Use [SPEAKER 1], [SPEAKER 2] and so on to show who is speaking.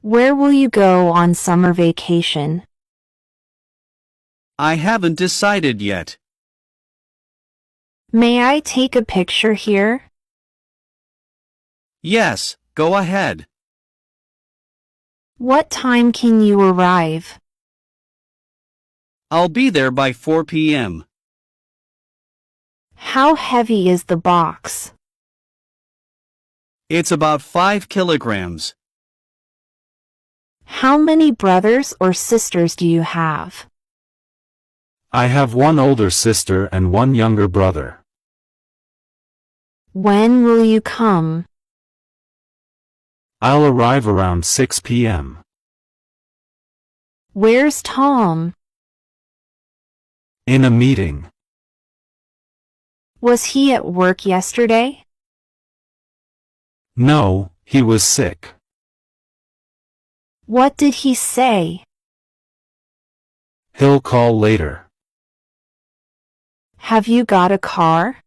[SPEAKER 1] Where will you go on summer vacation?
[SPEAKER 2] I haven't decided yet.
[SPEAKER 1] May I take a picture here?
[SPEAKER 2] Yes, go ahead.
[SPEAKER 1] What time can you arrive?
[SPEAKER 2] I'll be there by 4 p.m.
[SPEAKER 1] How heavy is the box?
[SPEAKER 2] It's about 5 kilograms.
[SPEAKER 1] How many brothers or sisters do you have?
[SPEAKER 3] I have one older sister and one younger brother.
[SPEAKER 1] When will you come?
[SPEAKER 3] I'll arrive around 6 p.m.
[SPEAKER 1] Where's Tom?
[SPEAKER 3] In a meeting.
[SPEAKER 1] Was he at work yesterday?
[SPEAKER 3] No, he was sick.
[SPEAKER 1] What did he say?
[SPEAKER 3] He'll call later.
[SPEAKER 1] Have you got a car?